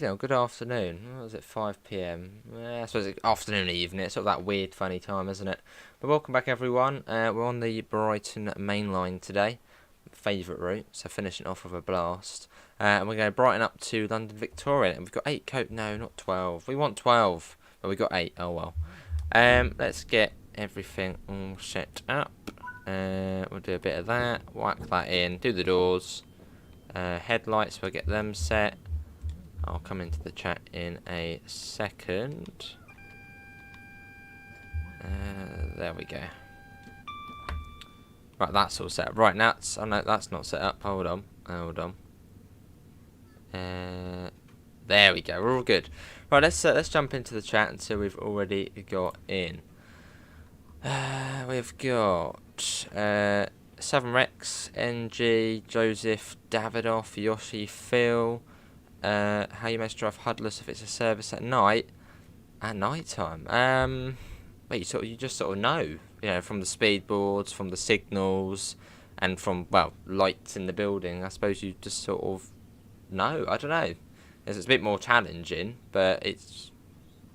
morning or good afternoon. What was it, 5 p.m? I suppose it's afternoon, evening. It's sort of that weird, funny time, isn't it? But welcome back, everyone. We're on the Brighton Mainline today. Favourite route, so finishing off with a blast. And we're going to Brighton up to London Victoria. And we've got 8 no, not 12. We want 12, but we've got 8. Oh, well. Let's get everything all set up. We'll do a bit of that. Whack that in. Do the doors. Headlights, we'll get them set. I'll come into the chat in a second. There we go. Right, that's all set up. Right, now oh no, that's not set up. Hold on. There we go. We're all good. Right, let's jump into the chat and see what we've already got in. We've got 7 Rex, NG, Joseph, Davidoff, Yoshi, Phil. How you manage to drive Hudless if it's a service at night? At night time? Well, you just sort of know, from the speed boards, from the signals, and from, well, lights in the building. I suppose you just sort of know. I don't know. It's a bit more challenging, but it's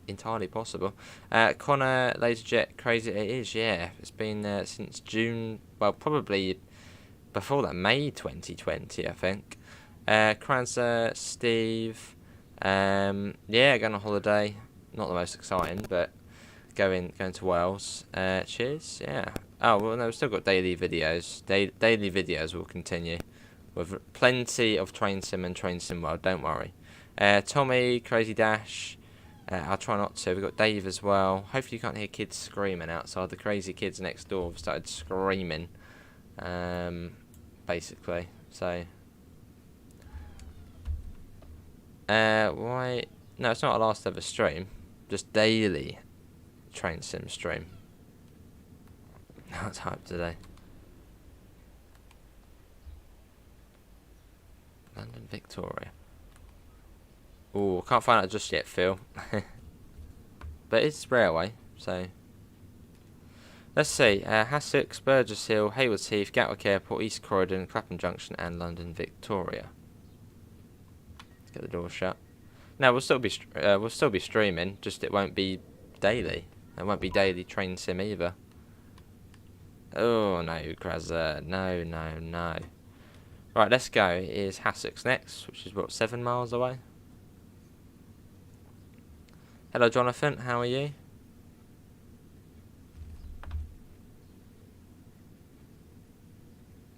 entirely possible. Connor, LaserJet, crazy it is, yeah. It's been since June, well, probably before that, May 2020, I think. Kranzer, Steve, yeah, going on holiday. Not the most exciting, but going to Wales. Cheers, yeah. Oh, well, no, we've still got daily videos. Daily videos will continue with plenty of Train Sim and Train Sim World, don't worry. Tommy, Crazy Dash, I'll try not to. We've got Dave as well. Hopefully you can't hear kids screaming outside. The crazy kids next door have started screaming, basically, so... why? No, it's not our last ever stream. Just daily Train Sim stream. That's hype today. London Victoria. Oh, can't find out just yet, Phil. But it's railway, so. Let's see. Hassocks, Burgess Hill, Haywards Heath, Gatwick Airport, East Croydon, Clapham Junction, and London Victoria. Get the door shut. No, we'll still be streaming. Just it won't be daily. It won't be daily Train Sim either. Oh no, Krazza, no. Right, let's go. Is Hassocks next, which is what, 7 miles away. Hello, Jonathan. How are you?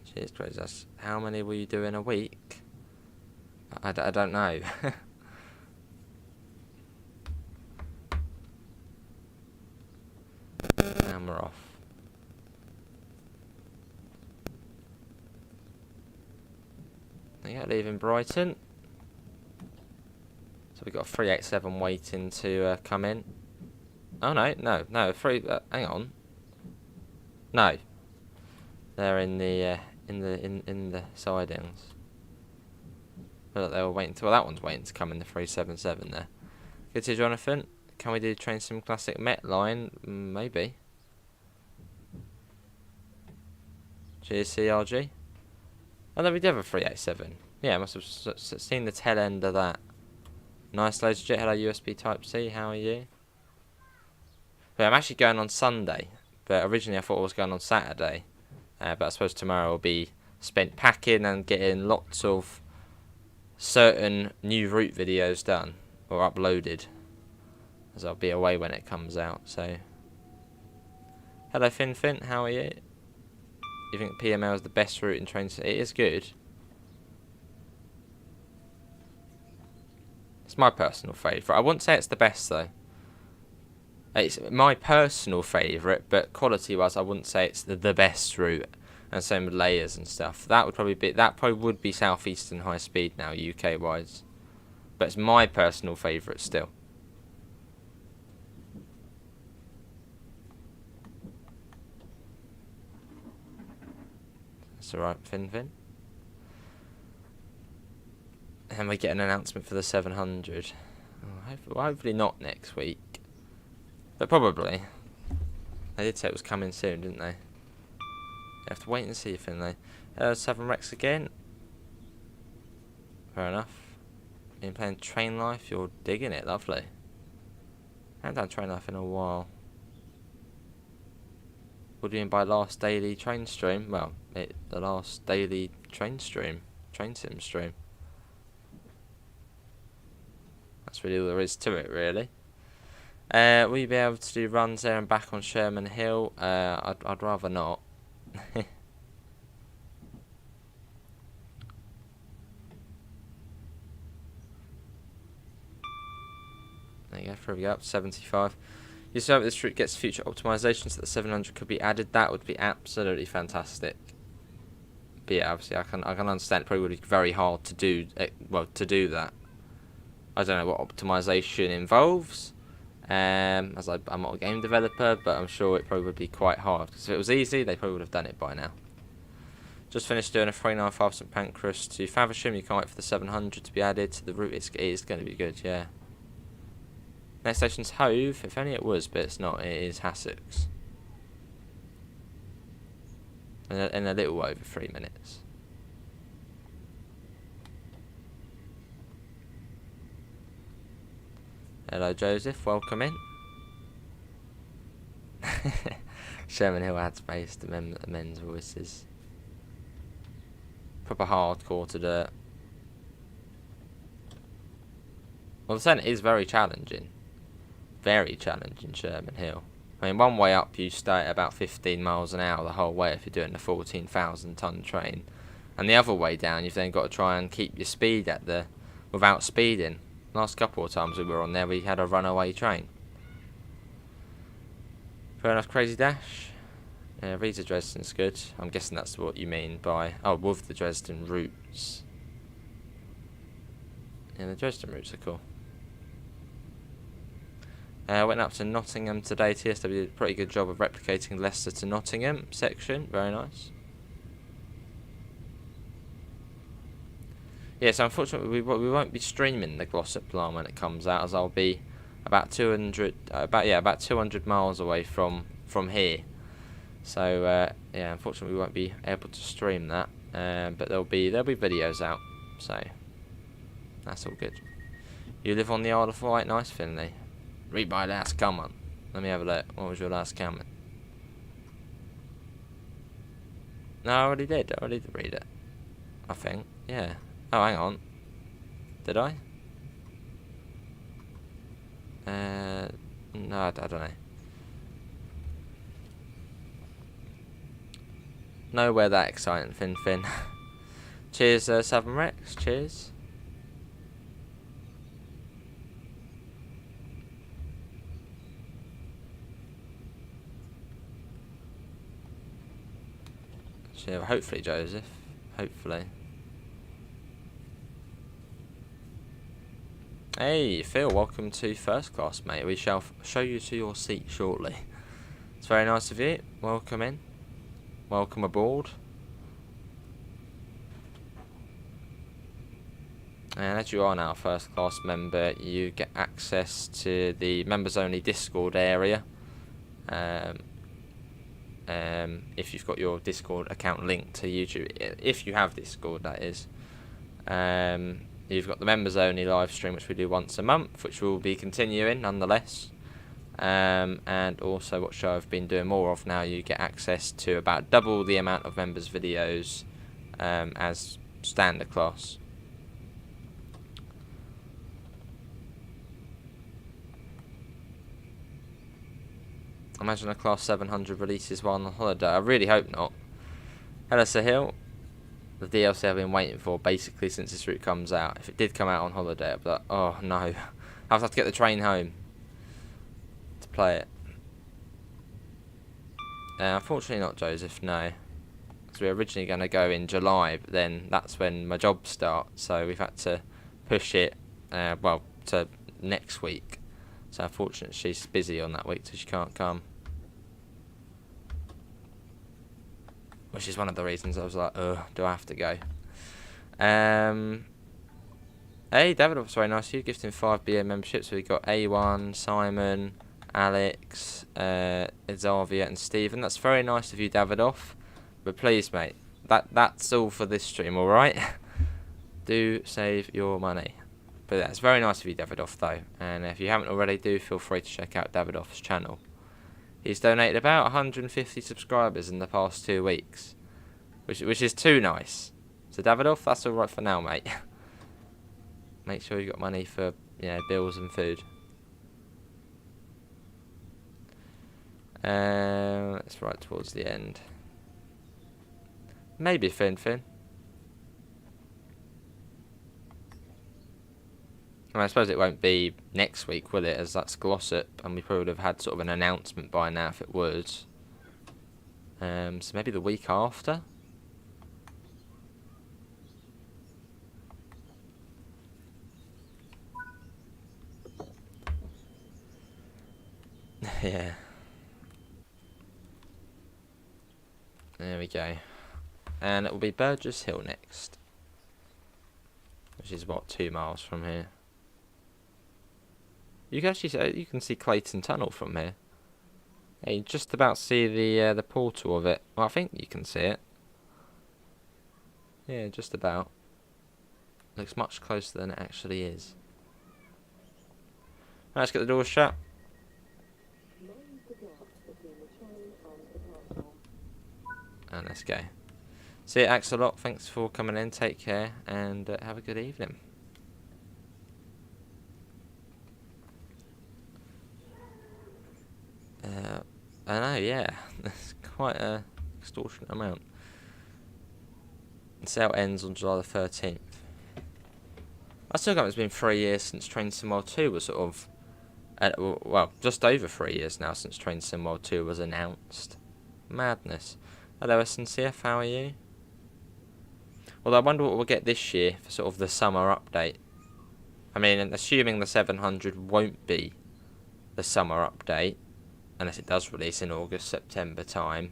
Cheers, Krazza. How many will you do in a week? I don't know. And we're off. Yeah, leaving Brighton. So we've got a 387 waiting to come in. Oh no, hang on. No, they're in the sidings. Look, they were waiting to. Well, that one's waiting to come in the 377 there. Good to you, Jonathan. Can we do Train Sim Classic Metline? Maybe. Cheers, CRG. Oh, no, we do have a 387. Yeah, I must have seen the tail end of that. Nice, LaserJet. Hello, USB Type-C. How are you? But I'm actually going on Sunday. But originally I thought I was going on Saturday. But I suppose tomorrow will be spent packing and getting lots of certain new route videos done or uploaded, as I'll be away when it comes out. So, hello Fin, how are you? You think PML is the best route in trains? It is good. It's my personal favourite. I wouldn't say it's the best though. It's my personal favourite, but quality-wise, I wouldn't say it's the best route. And same with layers and stuff. That probably would be Southeastern High Speed now, UK wise. But it's my personal favourite still. That's alright, Fin. And we get an announcement for the 700. Hopefully not next week. But probably. They did say it was coming soon, didn't they? You have to wait and see, Finlay. 7 Rex again. Fair enough. Been playing Train Life, you're digging it, lovely. I haven't done Train Life in a while. What do you mean by last daily train stream? Well, the last daily train sim stream. That's really all there is to it, really. Will you be able to do runs there and back on Sherman Hill? I'd rather not. There you go, here we go, up to 75. You say this route gets future optimization so that 700 could be added. That would be absolutely fantastic. But yeah, obviously I can understand it probably would be very hard to do. To do that. I don't know what optimization involves. As I'm not a game developer, but I'm sure it probably would be quite hard. Because if it was easy, they probably would have done it by now. Just finished doing a 395 St Pancras to Faversham. You can't wait for the 700 to be added to the route. It is going to be good, yeah. Next station's Hove. If only it was, but it's not. It is Hassocks. In a little over 3 minutes. Hello, Joseph. Welcome in. Sherman Hill had space to the men's voices. Proper hardcore to dirt. Well, the Senate is very challenging. Very challenging, Sherman Hill. I mean, one way up you stay at about 15 miles an hour the whole way if you're doing the 14,000 ton train. And the other way down you've then got to try and keep your speed without speeding. Last couple of times we were on there we had a runaway train. Fair enough, Crazy Dash. Visa Dresden's good. I'm guessing that's what you mean by... Oh, with the Dresden routes. Yeah, the Dresden routes are cool. Went up to Nottingham today. TSW did a pretty good job of replicating Leicester to Nottingham section. Very nice. Yes, unfortunately we won't be streaming the Glossop Plan when it comes out, as I'll be about 200 miles away from here. So yeah, unfortunately we won't be able to stream that. But there'll be videos out. So that's all good. You live on the Isle of Wight, nice, Finley. Read my last comment. Let me have a look. What was your last comment? No, I already did. I already did read it. I think. Yeah. Oh, hang on. Did I? No, I don't know. Nowhere that exciting, Finn. Cheers, Southern Rex. Cheers. Yeah, hopefully, Joseph. Hopefully. Hey, Phil, welcome to first class, mate. We shall show you to your seat shortly. It's very nice of you. Welcome in. Welcome aboard. And as you are now a first class member, you get access to the members only Discord area. If you've got your Discord account linked to YouTube, if you have Discord, that is. You've got the members only live stream, which we do once a month, which we'll be continuing nonetheless. And also what show I've been doing more of now, you get access to about double the amount of members videos as standard class. Imagine a class 700 releases while on holiday. I really hope not. Hello, Sahil. The DLC I've been waiting for basically since this route comes out. If it did come out on holiday, I'd be like, oh no. I'd have to get the train home to play it. Unfortunately not, Joseph, no. Because we were originally going to go in July, but then that's when my job starts. So we've had to push it, to next week. So unfortunately she's busy on that week, so she can't come. Which is one of the reasons I was like, do I have to go? Hey, David, was very nice. You gifted him 5 BA memberships. So we got A1, Simon, Alex, Xavier, and Stephen. That's very nice of you, Davidoff. But please, mate, that's all for this stream, alright? Do save your money. But that's very nice of you, Davidoff, though. And if you haven't already, do feel free to check out Davidoff's channel. He's donated about 150 subscribers in the past 2 weeks, which is too nice. So Davidoff, that's all right for now, mate. Make sure you got money for bills and food. It's right towards the end. Maybe Fin. I suppose it won't be next week, will it? As that's Glossop, and we probably would have had sort of an announcement by now if it was. So maybe the week after. Yeah. There we go. And it will be Burgess Hill next, which is what, 2 miles from here. You can actually you can see Clayton Tunnel from here. Yeah, you just about see the portal of it. Well, I think you can see it. Yeah, just about. Looks much closer than it actually is. Right, let's get the doors shut. And let's go. See you, Axolot. Thanks for coming in. Take care and have a good evening. I know, yeah. That's quite a extortionate amount. The sale ends on July the 13th. I still think it's been 3 years since Train Sim World 2 was sort of... well, just over 3 years now since Train Sim World 2 was announced. Madness. Hello, SNCF, how are you? Well, I wonder what we'll get this year for sort of the summer update. I mean, assuming the 700 won't be the summer update, unless it does release in August, September time.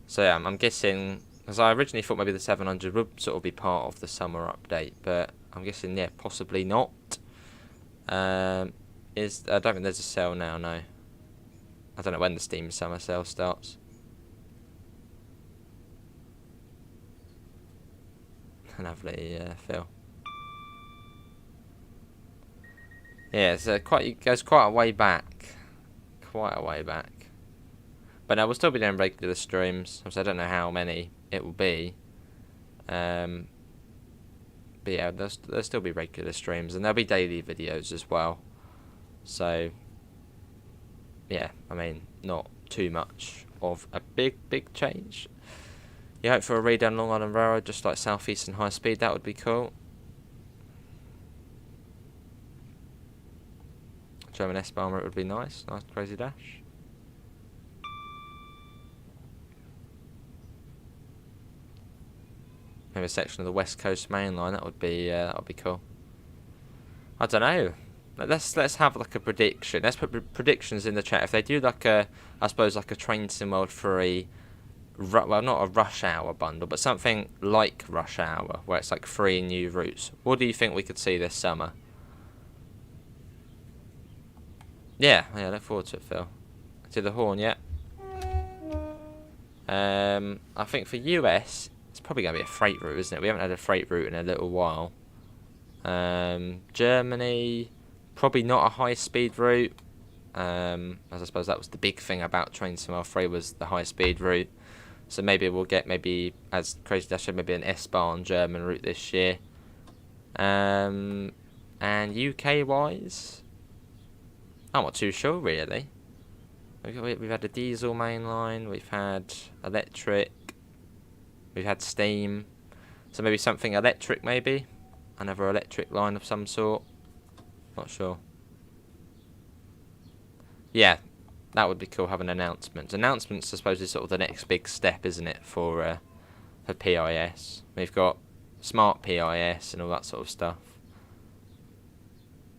So yeah, I'm guessing, because I originally thought maybe the 700 would sort of be part of the summer update, but I'm guessing, yeah, possibly not. I don't think there's a sale now, no. I don't know when the Steam summer sale starts. Lovely, Phil. Yeah, so it goes quite a way back. Quite a way back. But I will still be doing regular streams, so I don't know how many it will be. But yeah, there'll still be regular streams, and there'll be daily videos as well. So yeah, I mean, not too much of a big change. You hope for a redone Long Island Railroad, just like South Eastern High Speed. That would be cool. German S-Bahn route would be nice. Nice crazy dash. Maybe a section of the West Coast Mainline. That would be cool. I don't know. Let's have like a prediction. Let's put predictions in the chat. If they do like I suppose like a Train Sim World 3, well, not a rush hour bundle, but something like rush hour, where it's like 3 new routes. What do you think we could see this summer? Yeah, look forward to it, Phil. To the horn, yeah. I think for US, it's probably going to be a freight route, isn't it? We haven't had a freight route in a little while. Germany, probably not a high-speed route. As I suppose that was the big thing about Train Sim World 3 was the high-speed route. So maybe we'll get, as Crazy Dash said, maybe an S-Bahn German route this year. And UK-wise... I'm not too sure, really. We've had a diesel mainline, we've had electric, we've had steam. So maybe something electric, maybe? Another electric line of some sort. Not sure. Yeah, that would be cool, having announcements. Announcements, I suppose, is sort of the next big step, isn't it, for PIS. We've got smart PIS and all that sort of stuff.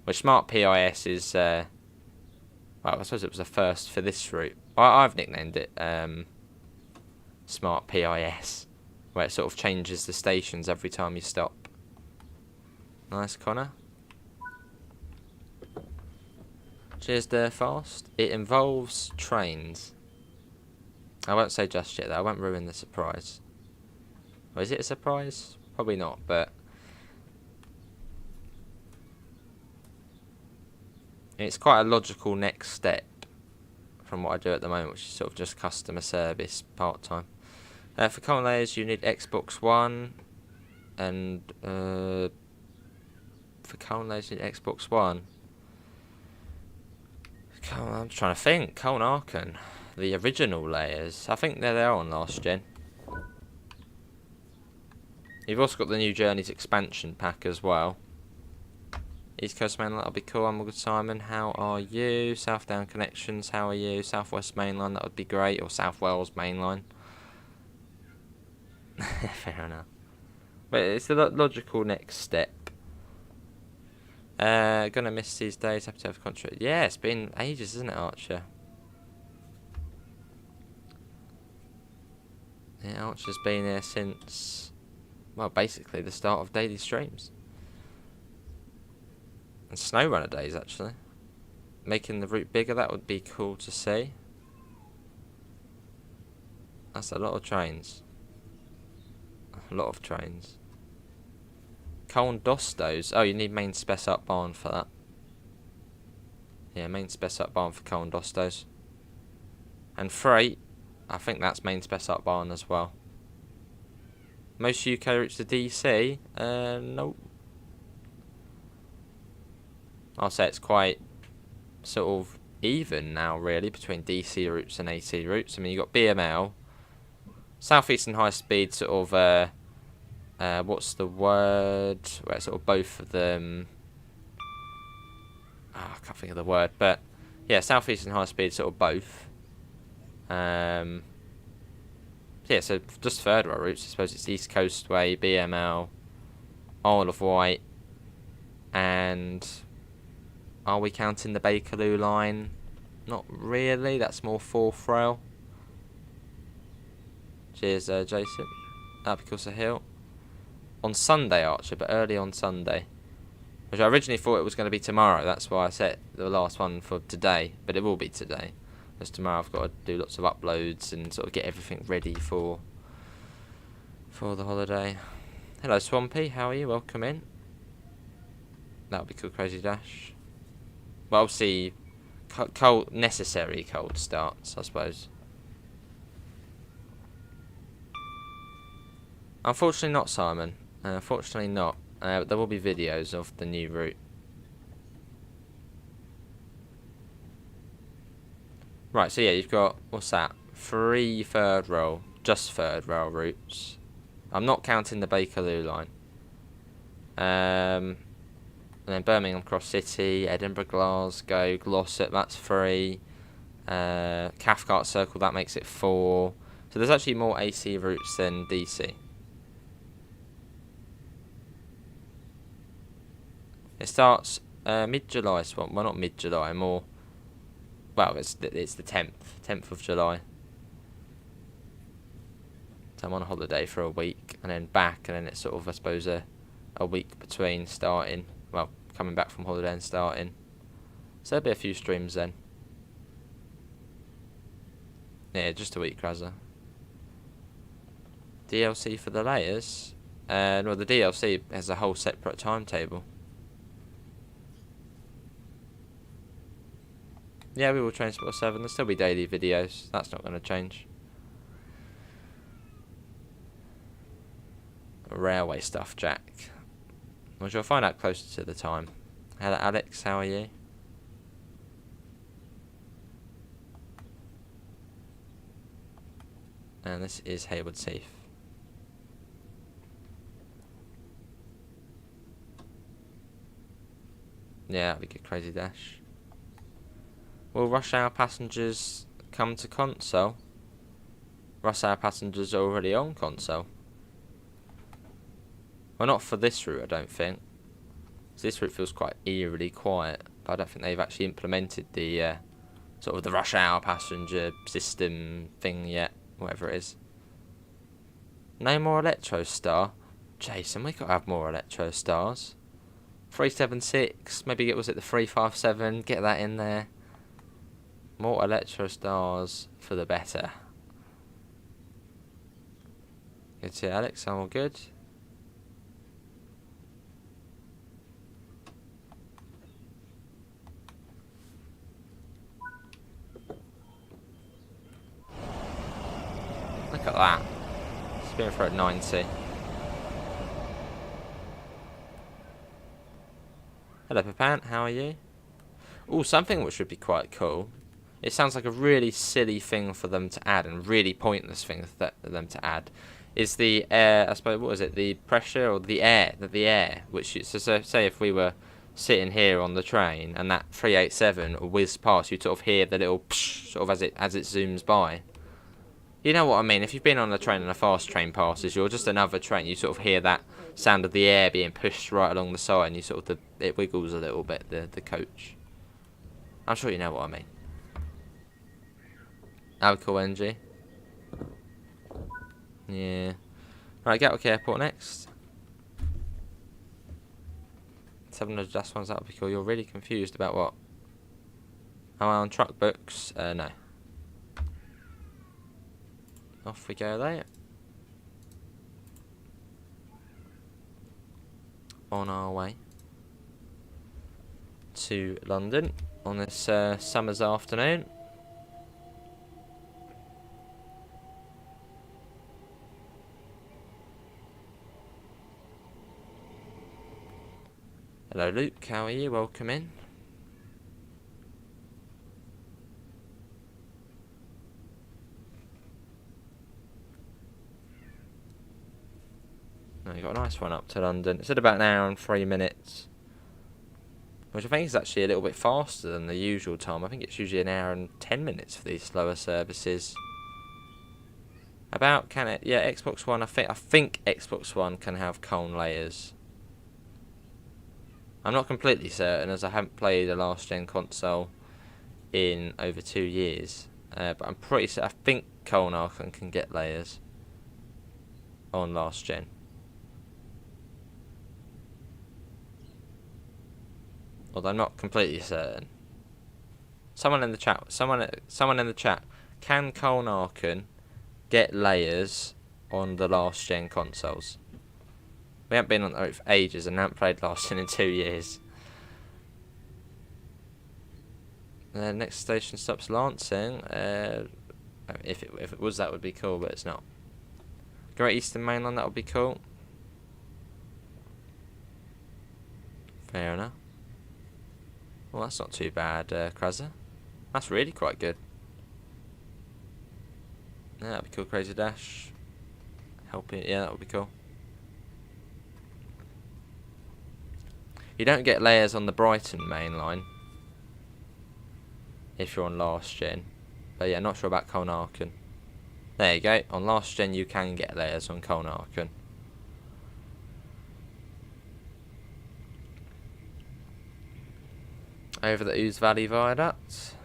Which smart PIS is... well, I suppose it was a first for this route. I've nicknamed it Smart PIS, where it sort of changes the stations every time you stop. Nice, Connor. Cheers there, Fast. It involves trains. I won't say just yet, though. I won't ruin the surprise. Or is it a surprise? Probably not, but... It's quite a logical next step from what I do at the moment, which is sort of just customer service part-time. For column layers, you need Xbox One, and for column layers, you need Xbox One. I'm trying to think. Colin Arkin, the original layers. I think they're there on last gen. You've also got the New Journeys expansion pack as well. East Coast Mainline, that'll be cool. I'm good, Simon. How are you? South Down Connections, how are you? South West Mainline, that would be great. Or South Wales Mainline. Fair enough. But it's the logical next step. Gonna miss these days. Happy to have a contract. Yeah, it's been ages, isn't it, Archer? Yeah, Archer's been here since, well, basically the start of daily streams. And SnowRunner days, actually. Making the route bigger, that would be cool to see. That's a lot of trains. A lot of trains. Colin Dostos. Oh, you need main spec up barn for that. Yeah, main spec up barn for Colin Dostos. And freight, I think that's main spec up barn as well. Most UK routes to DC? Nope. I'll say it's quite sort of even now, really, between DC routes and AC routes. I mean, you've got BML, South Eastern High Speed, sort of, what's the word? Where sort of both of them. Oh, I can't think of the word, but yeah, South Eastern High Speed, sort of both. Yeah, so just third rail routes. I suppose it's East Coast Way, BML, Isle of Wight, and are we counting the Bakerloo line? Not really. That's more fourth rail. Cheers, Jason. Burgess Hill. On Sunday, Archer, but early on Sunday. Which I originally thought it was going to be tomorrow. That's why I set the last one for today. But it will be today. Because tomorrow I've got to do lots of uploads and sort of get everything ready for the holiday. Hello, Swampy. How are you? Welcome in. That'll be cool, Crazy Dash. Well, obviously, necessary cold starts, I suppose. Unfortunately not, Simon. Unfortunately not. There will be videos of the new route. Right, so yeah, you've got, what's that? 3 third rail, just third rail routes. I'm not counting the Bakerloo line. And then Birmingham Cross City, Edinburgh, Glasgow, Glossop, that's 3. Cathcart Circle, that makes it 4. So there's actually more AC routes than DC. It starts mid-July, Swamp. Well, not mid-July, more. Well, it's the 10th of July. So I'm on holiday for a week and then back, and then it's sort of, I suppose, a week between starting. Well, coming back from holiday and starting. So there'll be a few streams then. Yeah, just a week, Razza. DLC for the layers? Well, the DLC has a whole separate timetable. Yeah, we will Transport 7. There'll still be daily videos. That's not going to change. Railway stuff, Jack. Which I'll find out closer to the time. Hello, Alex. How are you? And this is Hayward Heath. Yeah, that'd be good, Crazy Dash. Will rush hour passengers come to console? Rush hour passengers are already on console. Well, not for this route, I don't think. So this route feels quite eerily quiet, but I don't think they've actually implemented the sort of the rush hour passenger system thing yet, whatever it is. No more Electro Star. Jason, we gotta have more Electro Stars. 376, maybe it was at the 357. Get that in there. More Electro Stars for the better. Good to see Alex, I'm all good. Look at that. Spin for at 90. Hello, Papan. How are you? Oh, something which would be quite cool. It sounds like a really silly thing for them to add, and really pointless thing for them to add, is the air. I suppose, what is it? The pressure or the air. Which so say if we were sitting here on the train and that 387 whizzed past, you sort of hear the little psh, sort of as it zooms by. You know what I mean? If you've been on a train and a fast train passes, you're just another train. You sort of hear that sound of the air being pushed right along the side, and you sort of it wiggles a little bit. The coach. I'm sure you know what I mean. Alcohol NG. Yeah. Right, Gatwick Airport next. 700 just ones, that would be cool. You're really confused about what? Am I on truck books? No. Off we go there. On our way to London on this summer's afternoon. Hello Luke, how are you? Welcome in. Oh, you got a nice one up to London. It's at about an hour and 3 minutes, which I think is actually a little bit faster than the usual time. I think it's usually an hour and 10 minutes for these slower services. About can it? Yeah, Xbox One. I think Xbox One can have cone layers. I'm not completely certain, as I haven't played a last gen console in over 2 years. But I'm pretty certain. I think Colnarcon can get layers on last gen. Although I'm not completely certain. Someone in the chat. Someone in the chat. Can Colnarcon get layers on the last gen consoles? We haven't been on the road for ages and haven't played last gen in 2 years. The next station stops Lancing. If it was, that would be cool, but it's not. Great Eastern Mainline, that would be cool. Fair enough. Well, that's not too bad, Kraza. That's really quite good. Yeah, that'd be cool. Crazy Dash. Helping, yeah, that would be cool. You don't get layers on the Brighton Mainline if you're on last gen. But yeah, not sure about Colnarcon. There you go. On last gen, you can get layers on Colnarcon. Over the Ouse Valley Viaduct.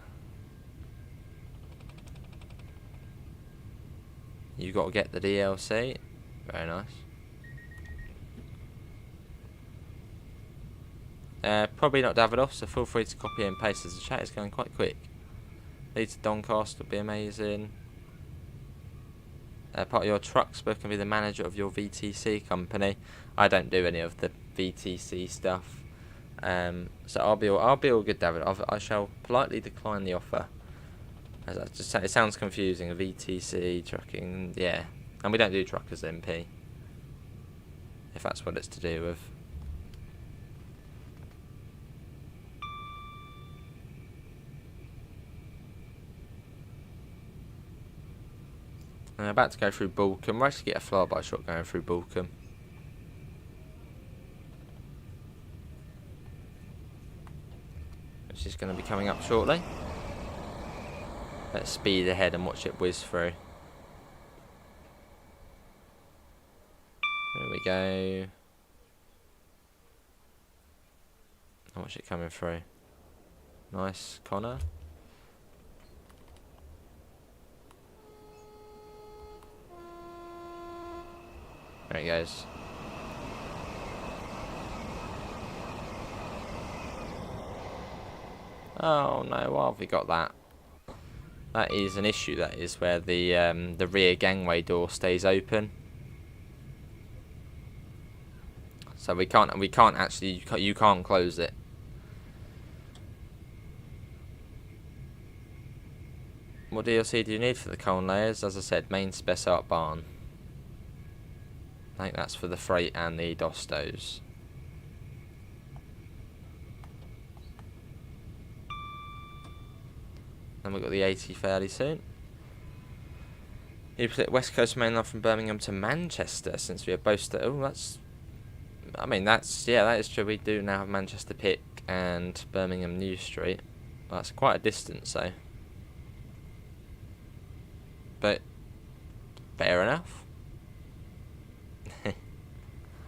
You got to get the DLC. Very nice. Probably not Davidoff, so feel free to copy and paste as the chat is going quite quick. Lead to Doncaster would be amazing. Part of your trucks book and be the manager of your VTC company. I don't do any of the VTC stuff. So I'll be all good, David. I shall politely decline the offer. As I just say, it sounds confusing. A VTC trucking, yeah, and we don't do truckers MP. If that's what it's to do with. I'm about to go through Balcombe. We're actually get a flyby shot going through Balcombe. Which is going to be coming up shortly. Let's speed ahead and watch it whiz through. There we go. I watch it coming through. Nice, Connor. There it goes. Oh no, why have we got that? That is an issue, that is, where the rear gangway door stays open. So we can't actually, you can't close it. What DLC do you need for the coal layers? As I said, main spec art barn. I think that's for the freight and the dostos. Then we've got the 80 fairly soon. You split West Coast Mainline from Birmingham to Manchester since we are both. Oh, that's. I mean, that's. Yeah, that is true. We do now have Manchester Pick and Birmingham New Street. Well, that's quite a distance, though. But. Fair enough.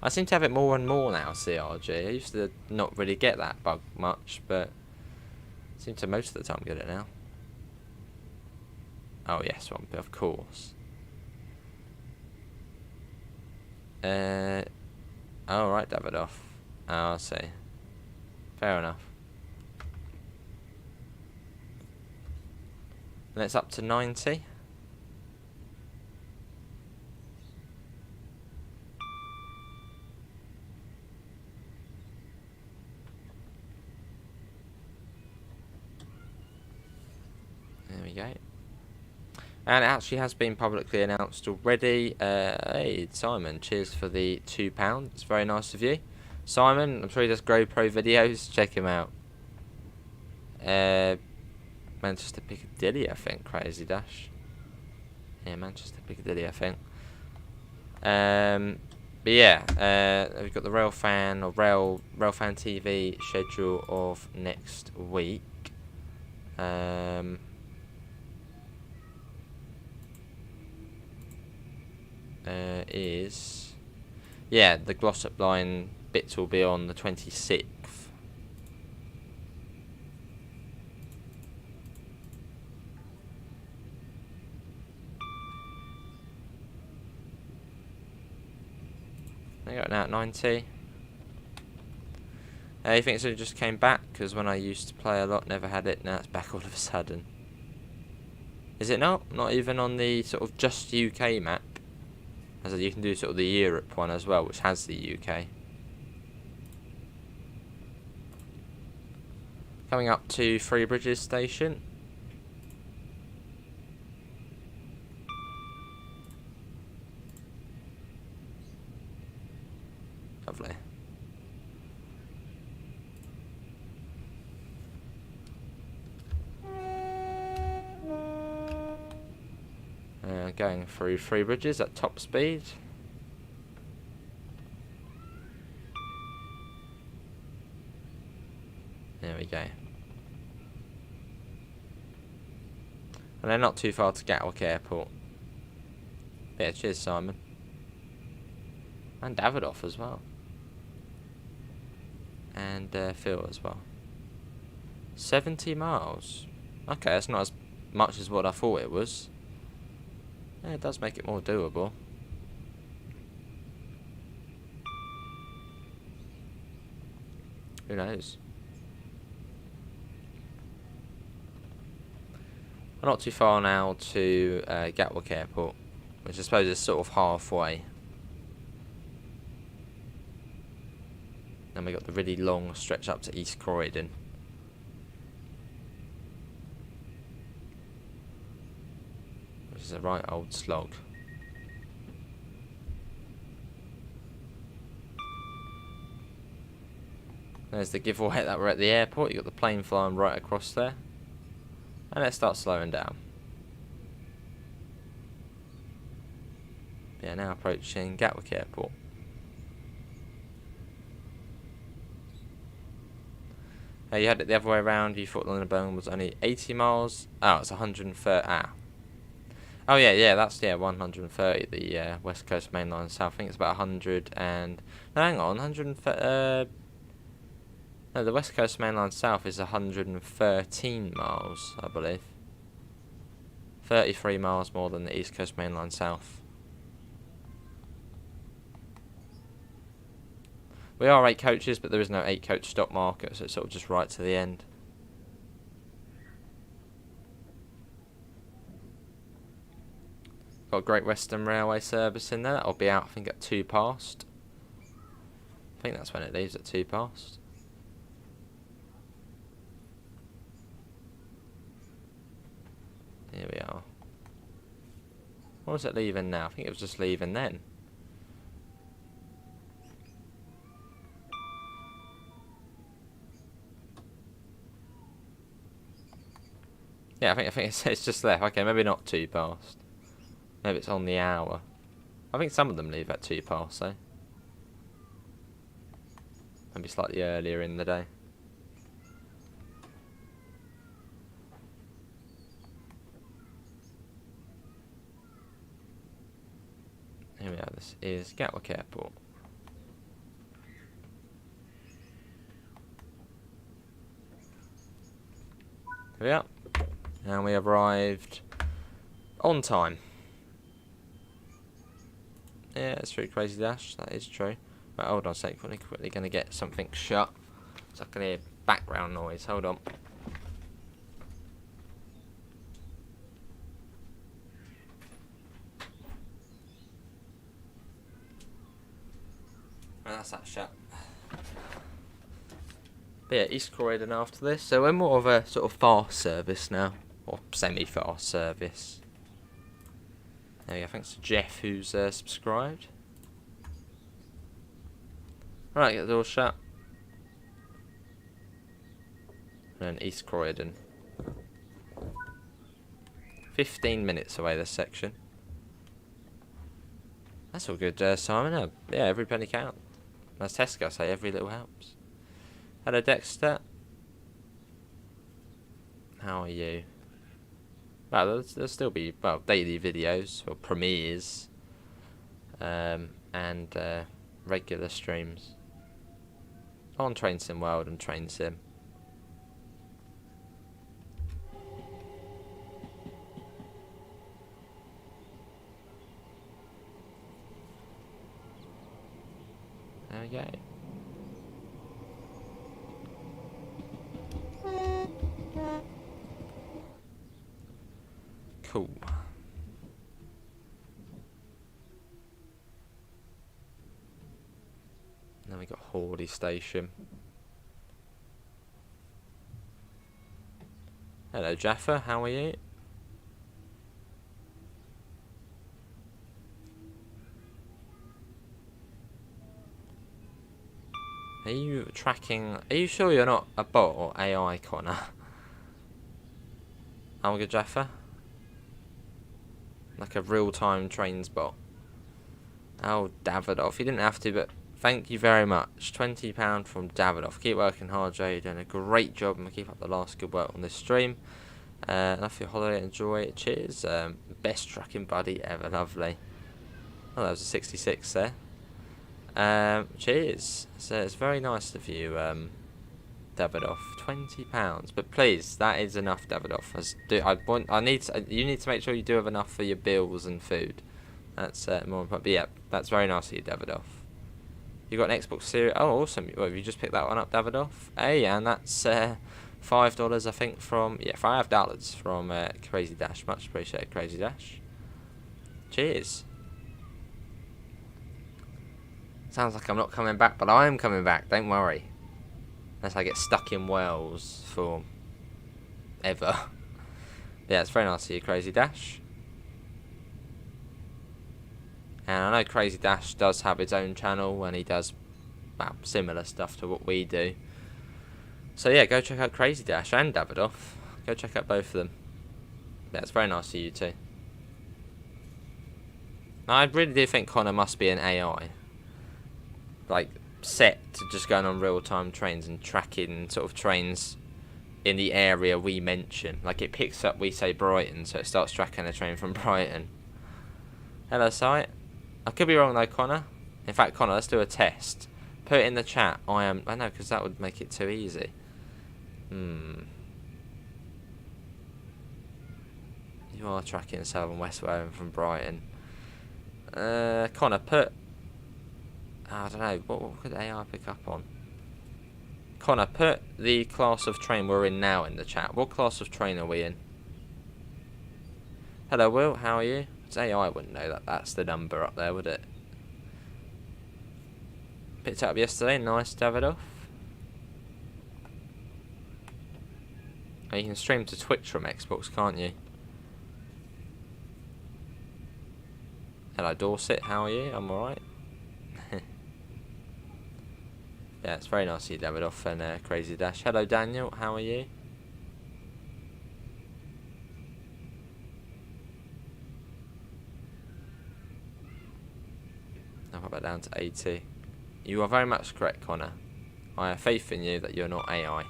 I seem to have it more and more now, CRG. I used to not really get that bug much, but. I seem to most of the time get it now. Oh, yes, one bit, of course. Oh, right, Davidoff. Oh, I see. Fair enough. And it's up to 90. There we go. And it actually has been publicly announced already. Hey, Simon, cheers for the £2. It's very nice of you. Simon, I'm sure he does GoPro videos. Check him out. Manchester Piccadilly, I think. Crazy Dash. Yeah, Manchester Piccadilly, I think. But yeah, we've got the Railfan or Railfan TV schedule of next week. Is yeah, the Glossop line bits will be on the 26th. I got now at 90. You think it just came back? Because when I used to play a lot, never had it. Now it's back all of a sudden. Is it not? Not even on the sort of just UK map. As you can do sort of the Europe one as well, which has the UK. Coming up to Three Bridges station. Lovely. Going through Three Bridges at top speed. There we go. And they're not too far to Gatwick Airport. Yeah, cheers, Simon. And Davidoff as well. And Phil as well. 70 miles. Okay, that's not as much as what I thought it was. Yeah, it does make it more doable. Who knows? We're not too far now to Gatwick Airport, which I suppose is sort of halfway. Then we got the really long stretch up to East Croydon. Which is a right old slog. There's the giveaway that we're at the airport. You've got the plane flying right across there. And let's start slowing down. Yeah, now approaching Gatwick Airport. You had it the other way around. You thought London to Birmingham was only 80 miles. Oh, it's 130. Oh yeah, that's 130. The West Coast Mainline South. I think it's about 100 and no, hang on, 130. No, the West Coast Mainline South is 113 miles, I believe. 33 miles more than the East Coast Mainline South. We are 8 coaches, but there is no 8 coach stop market, so it's sort of just right to the end. Got Great Western Railway service in there. That'll be out, I think, at 2 past. I think that's when it leaves, at 2 past. Here we are. What was it leaving now? I think it was just leaving then. Yeah, I think it's just left. Okay, maybe not 2 past. Maybe it's on the hour. I think some of them leave at 2 past, though. Maybe slightly earlier in the day. Here we are. This is Gatwick Airport. Here we are. And we have arrived on time. Yeah, it's true, Crazy Dash. That is true. Right, hold on a sec. We're quickly going to get something shut, so I can hear background noise. Hold on. Right, that's that shut. But yeah, East Croydon after this. So we're more of a sort of fast service now, or semi-fast service. There we go. Thanks to Jeff who's subscribed. Right, get the door shut. And then East Croydon. 15 minutes away this section. That's all good, Simon. Yeah, every penny counts. As Tesco say, every little helps. Hello, Dexter. How are you? Well, there'll still be, well, daily videos or premieres and regular streams on Train Sim World and Train Sim. There we go. Cool. Then we got Hawley Station. Hello, Jaffa. How are you? Are you tracking? Are you sure you're not a bot or AI, Connor? I'm good, Jaffa. Like a real-time trains bot. Oh, Davidoff. You didn't have to, but thank you very much. £20 from Davidoff. Keep working hard, Joe. You're doing a great job, and keep up the last good work on this stream. Enough for your holiday. Enjoy it. Cheers. Best trucking buddy ever. Lovely. Oh, that was a 66 there. Cheers. So it's very nice of you, Davidoff. £20, but please, that is enough, Davidoff. You need to make sure you do have enough for your bills and food. That's more important. But yeah, that's very nice of you, Davidoff. You got an Xbox Series? Oh, awesome! Well, have you just picked that one up, Davidoff? Hey, and that's $5, I think, from $5 from Crazy Dash. Much appreciated, Crazy Dash. Cheers. Sounds like I'm not coming back, but I am coming back. Don't worry. Unless I get stuck in Wales for ever. Yeah, it's very nice of you, Crazy Dash. And I know Crazy Dash does have his own channel and he does, well, similar stuff to what we do. So yeah, go check out Crazy Dash and Davidoff. Go check out both of them. Yeah, it's very nice of you too. I really do think Connor must be an AI. Like, set to just going on real-time trains and tracking sort of trains in the area we mention. Like, it picks up, we say Brighton, so it starts tracking a train from Brighton. Hello, site. I could be wrong though, Connor. In fact, Connor, let's do a test. Put it in the chat. I know, because that would make it too easy. You are tracking South and West Wales from Brighton. Connor, put... I don't know, what could AI pick up on? Connor, put the class of train we're in now in the chat. What class of train are we in? Hello, Will, how are you? It's AI wouldn't know that that's the number up there, would it? Picked it up yesterday, nice, Davidoff. Oh, you can stream to Twitch from Xbox, can't you? Hello Dorset, how are you? I'm alright. Yeah, it's very nice to see Davidoff and Crazy Dash. Hello Daniel, how are you? Now how about down to 80? You are very much correct, Connor. I have faith in you that you're not AI.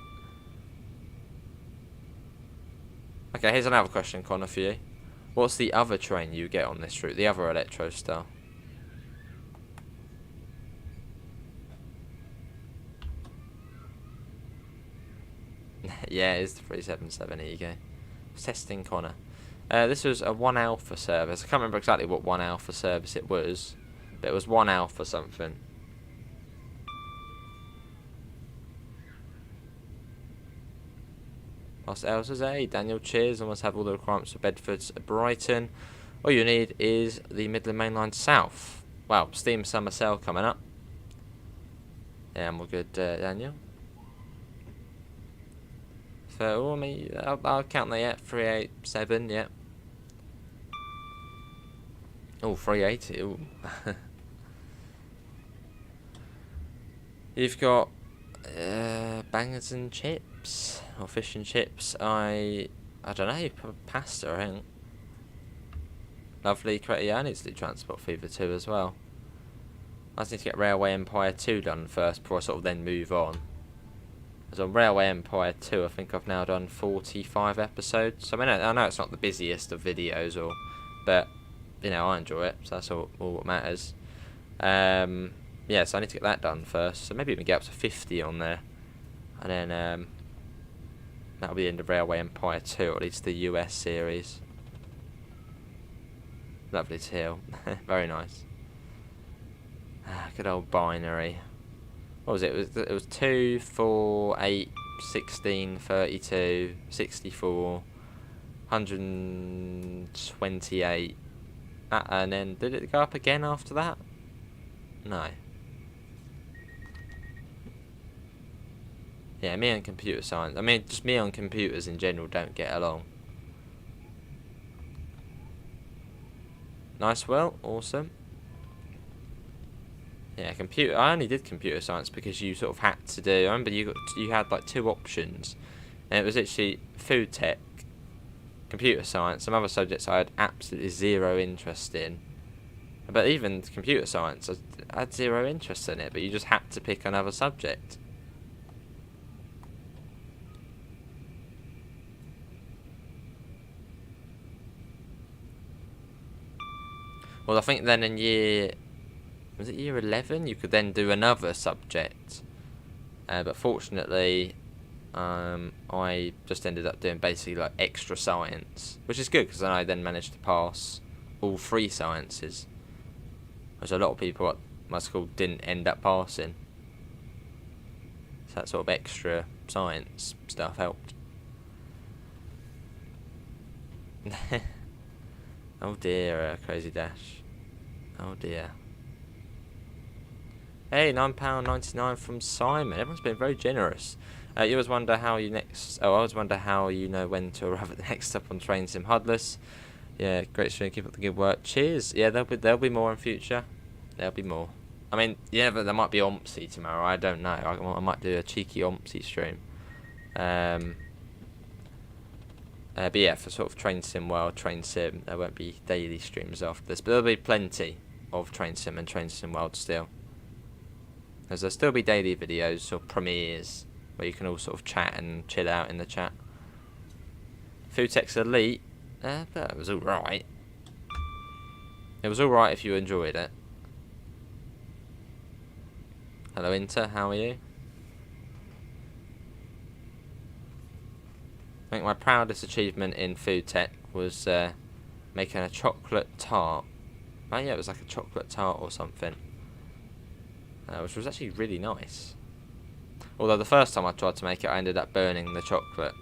Okay, here's another question, Connor, for you. What's the other train you get on this route? The other Electro Star? Yeah, it is the 377. Here you go. Testing, Connor. This was a 1 alpha service. I can't remember exactly what 1 alpha service it was, but it was 1 alpha something. Lost Elsa's, hey Daniel, cheers. Almost have all the requirements for Bedford's Brighton. All you need is the Midland Mainline South. Wow, Steam Summer Sale coming up. Yeah, I'm all good, Daniel. So, I mean, I'll count that yet. 387, yeah. Oh, 380. Ooh. You've got bangers and chips or fish and chips. I don't know. Pasta, I think. Lovely. Yeah, I need to do Transport Fever 2 as well. I just need to get Railway Empire 2 done first before I sort of then move on. As on Railway Empire 2, I think I've now done 45 episodes. I mean, I know it's not the busiest of videos, but you know, I enjoy it, so that's all what matters. Yeah, so I need to get that done first. So maybe even get up to 50 on there, and then that'll be the end of Railway Empire 2, or at least the US series. Lovely to hear. Very nice. Good old binary. What was it? It was 2, 4, 8, 16, 32, 64, 128. And then did it go up again after that? No. Yeah, me and computer science. I mean, just me on computers in general don't get along. Nice, well, awesome. Yeah, computer. I only did computer science because you sort of had to do. I remember you had like 2 options, and it was literally food tech, computer science. Some other subjects I had absolutely 0 interest in. But even computer science, I had 0 interest in it. But you just had to pick another subject. Well, I think then in was it year 11? You could then do another subject. But fortunately, I just ended up doing basically like extra science, which is good because I then managed to pass all 3 sciences, which a lot of people at my school didn't end up passing. So that sort of extra science stuff helped. Oh dear, Crazy Dash. Oh dear. Hey, £9.99 from Simon. Everyone's been very generous. You always wonder how you next. Oh, I always wonder how you know when to arrive at the next stop on Train Sim Hudless. Yeah, great stream. Keep up the good work. Cheers. Yeah, there'll be more in future. There'll be more. I mean, yeah, but there might be Ompsy tomorrow. I don't know. I might do a cheeky Ompsy stream. But yeah, for sort of Train Sim World, Train Sim, there won't be daily streams after this, but there'll be plenty of Train Sim and Train Sim World still. As there'll still be daily videos or premieres where you can all sort of chat and chill out in the chat. Food Tech's Elite, but it was alright. It was alright if you enjoyed it. Hello Inter, how are you? I think my proudest achievement in food tech was making a chocolate tart. Oh yeah, it was like a chocolate tart or something. Which was actually really nice. Although the first time I tried to make it, I ended up burning the chocolate.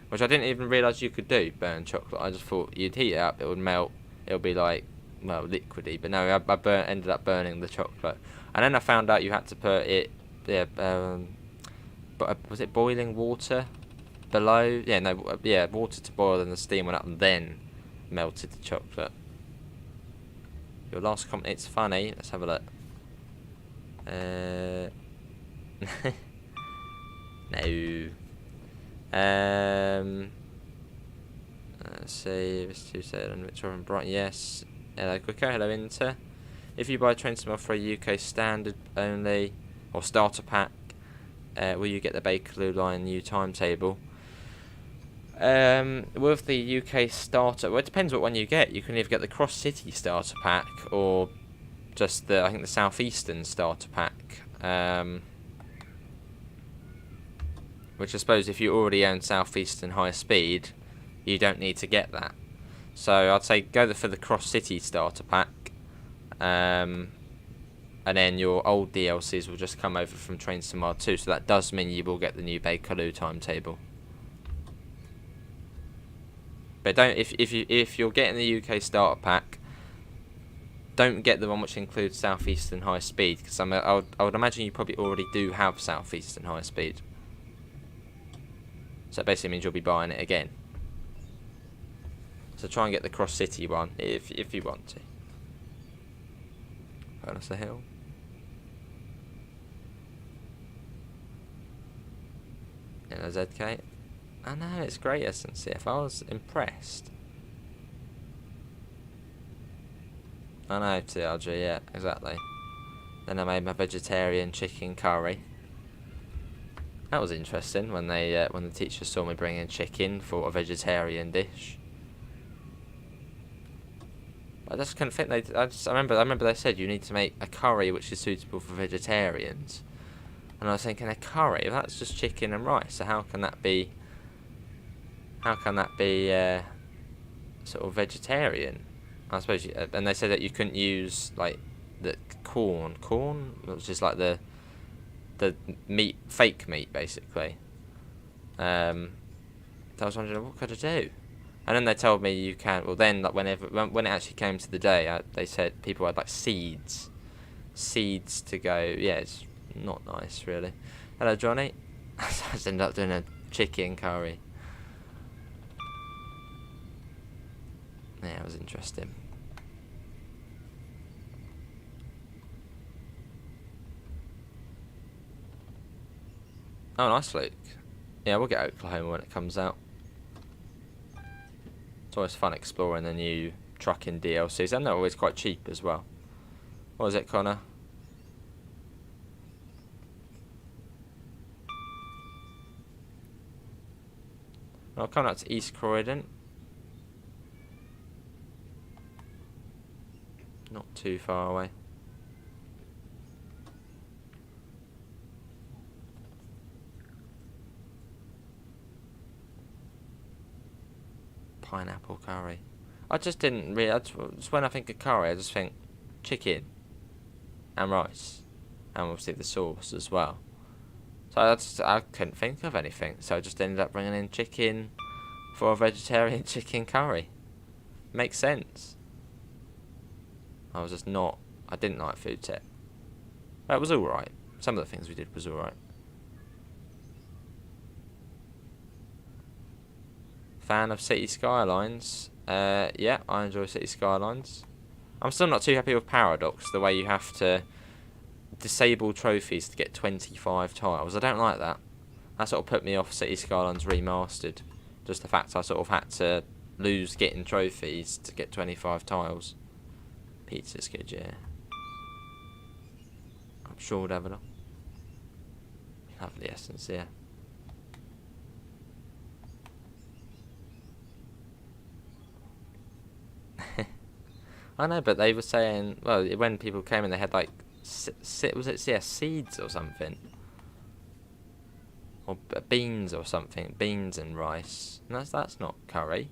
Which I didn't even realise you could do, burn chocolate. I just thought you'd heat it up, it would melt, it would be like, well, liquidy. But no, I ended up burning the chocolate. And then I found out you had to put it, was it boiling water below? Yeah, no, yeah, water to boil and the steam went up and then melted the chocolate. Your last comment, it's funny. Let's have a look. No. Let's see. This Tuesday on Victoria and Brighton. Yes. Hello, Quicker. Hello, Inter. If you buy train tomorrow for a UK standard only or starter pack, will you get the Bakerloo line new timetable? With the UK starter, well, it depends what one you get. You can either get the Cross City starter pack or just the, I think, the Southeastern starter pack. Which I suppose if you already own Southeastern High Speed, you don't need to get that. So I'd say go for the Cross City starter pack. And then your old DLCs will just come over from Trains Tomorrow 2. So that does mean you will get the new Bakerloo timetable. But don't if you're getting the UK starter pack, don't get the one which includes Southeastern High Speed, because I would imagine you probably already do have Southeastern High Speed. So it basically means you'll be buying it again. So try and get the Cross City one if you want to. Burgess Hill. Yeah, ZK. I know, it's great SNCF. I was impressed. I know, TRG, yeah, exactly. Then I made my vegetarian chicken curry. That was interesting when the teachers saw me bringing chicken for a vegetarian dish. I just couldn't think I remember they said you need to make a curry which is suitable for vegetarians. And I was thinking, a curry? Well, that's just chicken and rice. So how can that be? Sort of vegetarian? I suppose. And they said that you couldn't use like the corn, which is like the meat, fake meat, basically. So I was wondering, what could I do? And then they told me you can. Well, then, like when it actually came to the day, they said people had like seeds to go. Yeah, it's not nice, really. Hello, Johnny. I just ended up doing a chicken curry. Yeah, it was interesting. Oh, nice, Luke. Yeah, we'll get Oklahoma when it comes out. It's always fun exploring the new trucking DLCs, and they're always quite cheap as well. What was it, Connor? Well, coming up to East Croydon. Not too far away. Pineapple curry. I just didn't really. Just when I think of curry, I just think chicken and rice, and obviously the sauce as well. So I couldn't think of anything. So I just ended up bringing in chicken for a vegetarian chicken curry. Makes sense. I was just not. I didn't like food tech. But it was all right. Some of the things we did was all right. Fan of City Skylines? Yeah, I enjoy City Skylines. I'm still not too happy with Paradox, the way you have to disable trophies to get 25 tiles. I don't like that. That sort of put me off City Skylines Remastered. Just the fact I sort of had to lose getting trophies to get 25 tiles. Pizza's good, yeah. I'm sure we'll have it. Lovely essence, yeah. I know, but they were saying, well, when people came in, they had like, seeds or something, or beans or something, beans and rice. And that's not curry.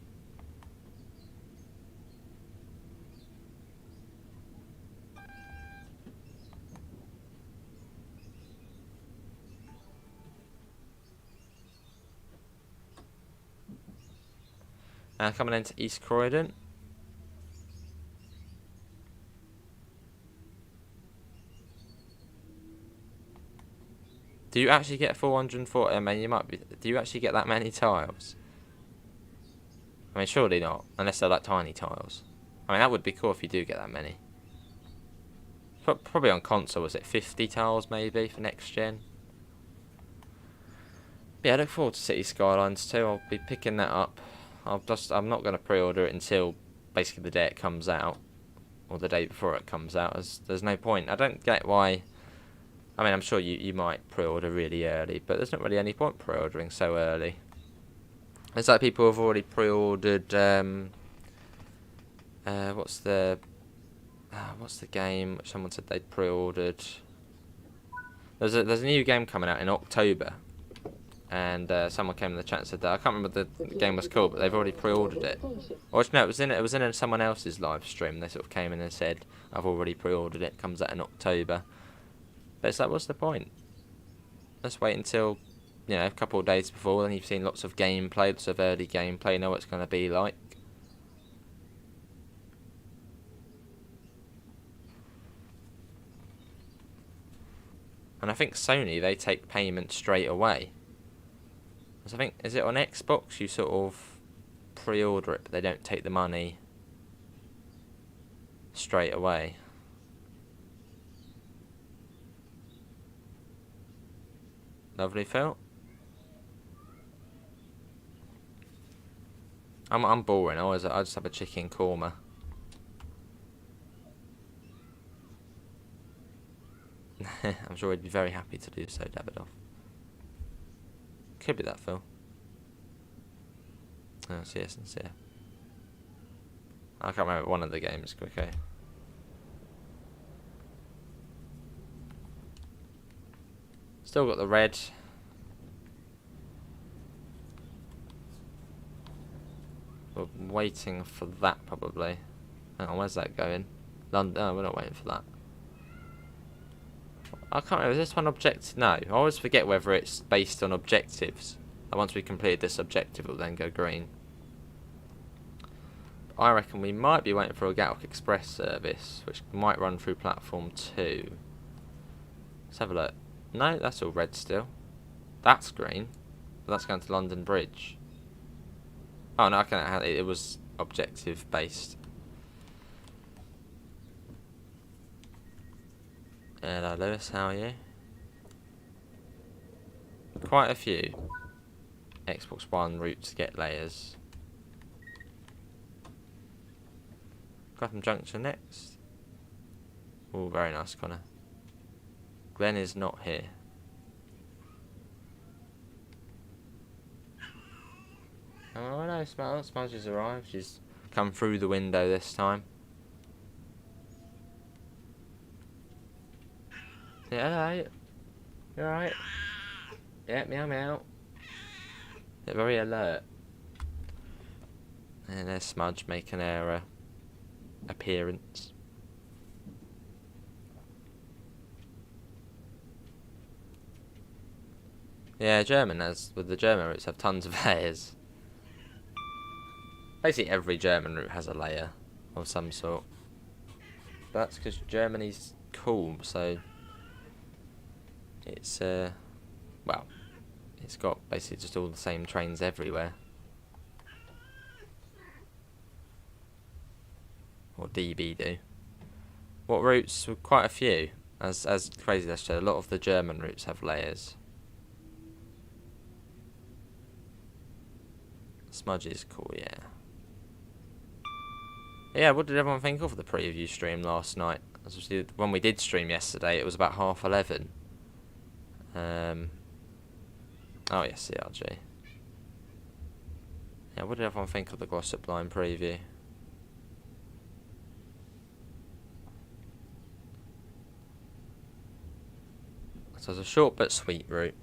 Coming into East Croydon. Do you actually get 440? I mean, you might be. Do you actually get that many tiles? I mean, surely not, unless they're like tiny tiles. I mean, that would be cool if you do get that many. probably on console, was it 50 tiles maybe for next gen? Yeah, I look forward to City Skylines too. I'll be picking that up. I'm not going to pre-order it until basically the day it comes out, or the day before it comes out. As there's no point. I don't get why. I mean, I'm sure you might pre-order really early, but there's not really any point pre-ordering so early. It's like people have already pre-ordered. What's the game which someone said they'd pre-ordered? There's a new game coming out in October, and someone came in the chat and said that I can't remember what the game was called, but they've already pre-ordered it. Or no, it was in someone else's live stream. They sort of came in and said, I've already pre-ordered it. Comes out in October. But it's like, what's the point? Let's wait until, a couple of days before. Then you've seen lots of gameplay, lots of early gameplay. Know what it's going to be like. And I think Sony, they take payment straight away. Because I think, is it on Xbox? You sort of pre-order it, but they don't take the money straight away. Lovely, Phil. I'm boring. I just have a chicken korma. I'm sure he'd be very happy to do so, Davidoff. Could be that, Phil. Oh, sincere. I can't remember one of the games. Okay. Still got the red. We're waiting for that probably. Hang on, where's that going? London. Oh, we're not waiting for that. I can't remember. Is this one objective? No. I always forget whether it's based on objectives. And once we completed this objective, it'll then go green. I reckon we might be waiting for a Gatwick Express service, which might run through platform 2. Let's have a look. No, that's all red still. That's green. But that's going to London Bridge. Oh no, it was objective based. Hello Lewis, how are you? Quite a few Xbox One routes to get layers. Clapham Junction next. Oh, very nice, Connor. Glenn is not here. Oh no, Smudge has arrived. She's come through the window this time. Yeah, hello. You alright? Yeah, meow meow. They're very alert. And there's Smudge making her appearance. Yeah, with the German routes have tons of layers. Basically every German route has a layer of some sort. But that's because Germany's cool, so it's well, it's got basically just all the same trains everywhere. Or DB do. What routes? Well, quite a few. As crazy as a lot of the German routes have layers. Smudge is cool, yeah. Yeah, what did everyone think of the preview stream last night? Obviously, when we did stream yesterday, it was about 11:30. Oh yes, CRG. Yeah, what did everyone think of the Glossop Line preview? So it's a short but sweet route.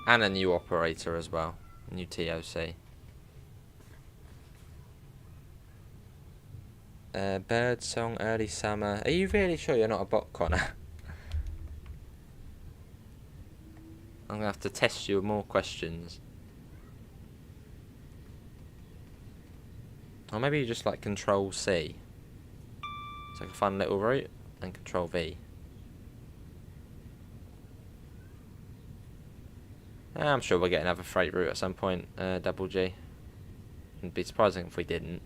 And a new operator as well. A new TOC. Bird song, early summer. Are you really sure you're not a bot, Connor? I'm going to have to test you with more questions. Or maybe you just like Control C. It's like a fun little route. And Control V. I'm sure we'll get another freight route at some point, Double G. It'd be surprising if we didn't,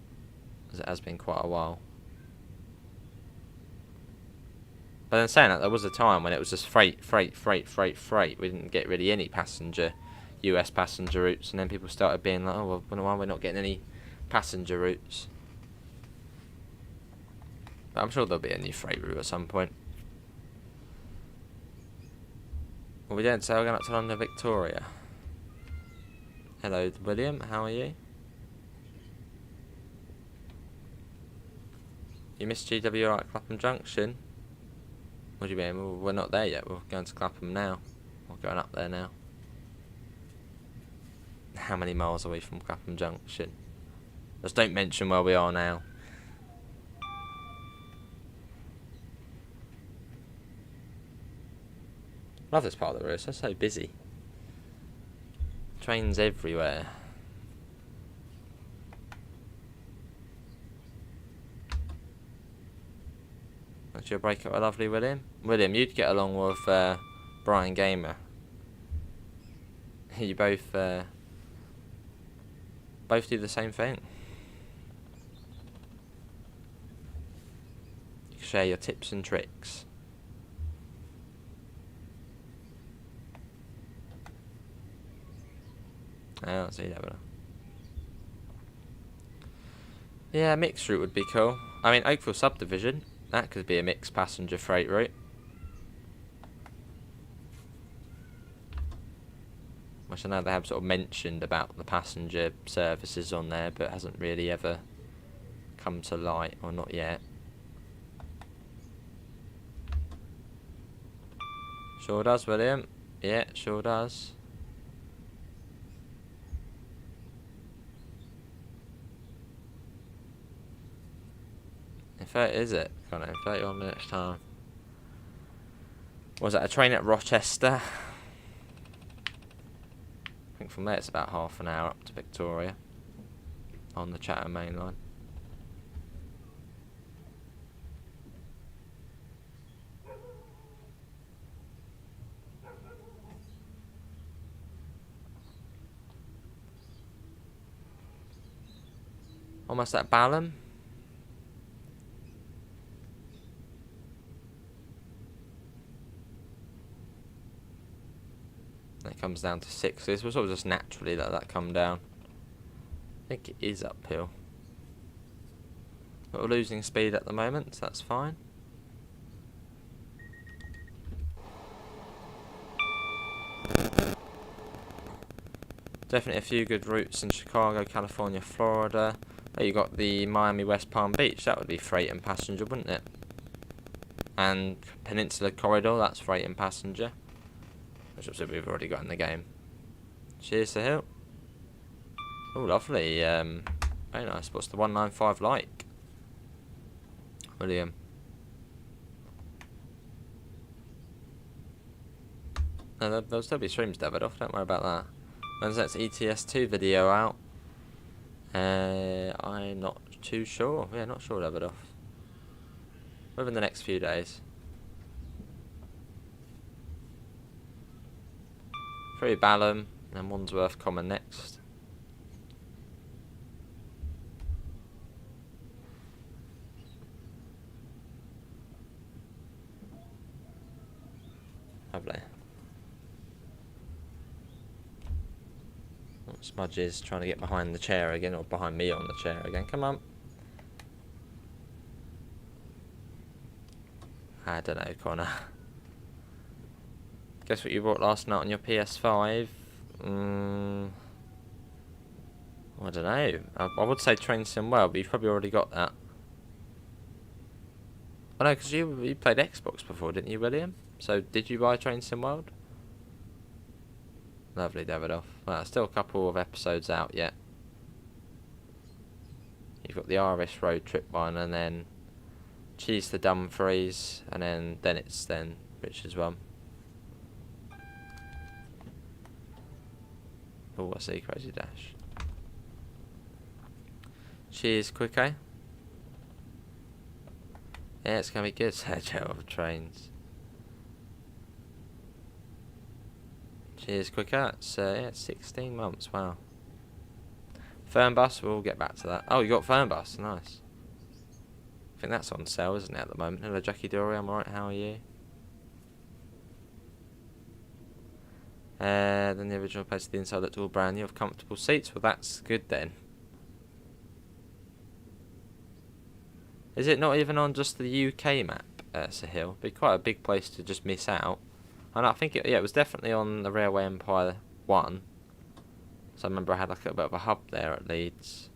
as it has been quite a while. But then saying that, there was a time when it was just freight, freight, freight, freight, freight. We didn't get really any passenger, US passenger routes, and then people started being like, oh, well, why are we not getting any passenger routes? But I'm sure there'll be a new freight route at some point. Well, we don't say we're going up to London Victoria. Hello, William. How are you? You missed GWR at Clapham Junction? What do you mean? Well, we're not there yet. We're going to Clapham now. We're going up there now. How many miles are we from Clapham Junction? Just don't mention where we are now. Love this part of the road. It's so busy. Trains everywhere. That's your breakup, a lovely William. William, you'd get along with Brian Gamer. You both do the same thing. You can share your tips and tricks. I don't see that, but yeah, mixed route would be cool. I mean, Oakville subdivision, that could be a mixed passenger freight route. Which I know they have sort of mentioned about the passenger services on there, but hasn't really ever come to light, or not yet. Sure does, William. Yeah, sure does. In fact, is it? Can't know, 31 minutes time. Was that a train at Rochester? I think from there it's about half an hour up to Victoria on the Chatham Mainline. Almost at Balham. It comes down to 6. This was sort of just naturally let that come down. I think it is uphill. But we're losing speed at the moment, so that's fine. Definitely a few good routes in Chicago, California, Florida. Oh, you got the Miami West Palm Beach. That would be freight and passenger, wouldn't it? And Peninsula Corridor, that's freight and passenger. Which obviously we've already got in the game. Cheers to Hill. Oh, lovely. Very nice. What's the 195 like? William. No, there'll still be streams, Davidoff. Don't worry about that. When's that ETS2 video out? I'm not too sure. Yeah, not sure, Davidoff. Within the next few days. Through Balham and Wandsworth Common next. Lovely. Smudge is trying to get behind the chair again, or behind me on the chair again. Come on. I don't know, Connor. Guess what you bought last night on your PS5? I don't know. I would say Train Sim World, but you've probably already got that. Oh no, because you played Xbox before, didn't you, William? So did you buy Train Sim World? Lovely, Davidoff. Well, still a couple of episodes out yet. You've got the RS Road Trip one, and then Cheese to Dumfries, and then it's Richard's one. Oh, I see, Crazy Dash. Cheers, quick, eh? Yeah, it's gonna be good, Sergio, of trains. Cheers, quicker. So yeah, 16 months. Wow. Fernbus, we'll get back to that. Oh, you got Fernbus. Nice. I think that's on sale, isn't it, at the moment? Hello, Jackie Dory. I'm alright. How are you? Then the original place of the inside looked all brand new with comfortable seats. Well, that's good then. Is it not even on just the UK map, Sahil? It'd be quite a big place to just miss out. And I think it was definitely on the Railway Empire 1. So I remember I had like a bit of a hub there at Leeds.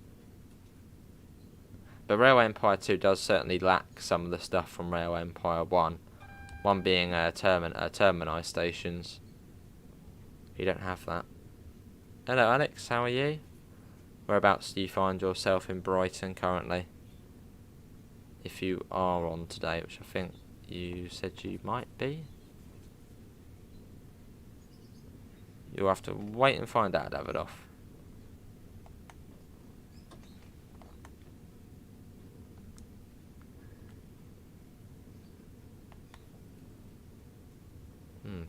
But Railway Empire 2 does certainly lack some of the stuff from Railway Empire 1. One being termini stations. You don't have that. Hello Alex, how are you? Whereabouts do you find yourself in Brighton currently? If you are on today, which I think you said you might be. You'll have to wait and find out, Davidoff.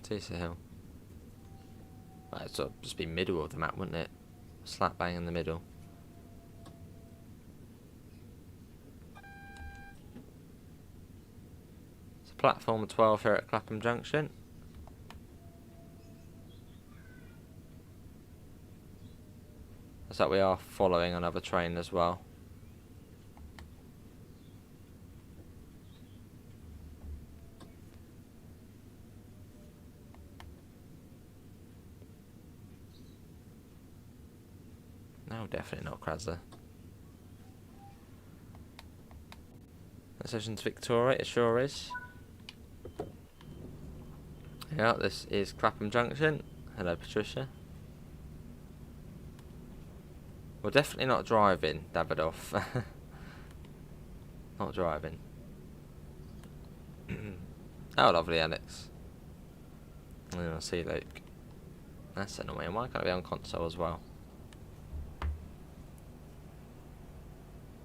Teaser Hill. Well, it'd sort of just be middle of the map, wouldn't it? Slap bang in the middle. It's a platform 12 here at Clapham Junction. Looks like we are following another train as well. No, definitely not Krasler. That session's Victoria, it sure is. Yeah, this is Clapham Junction. Hello, Patricia. We're definitely not driving, Davidoff. Not driving. Oh, lovely, Alex. I'll see Luke. That's annoying. Why can't I be on console as well?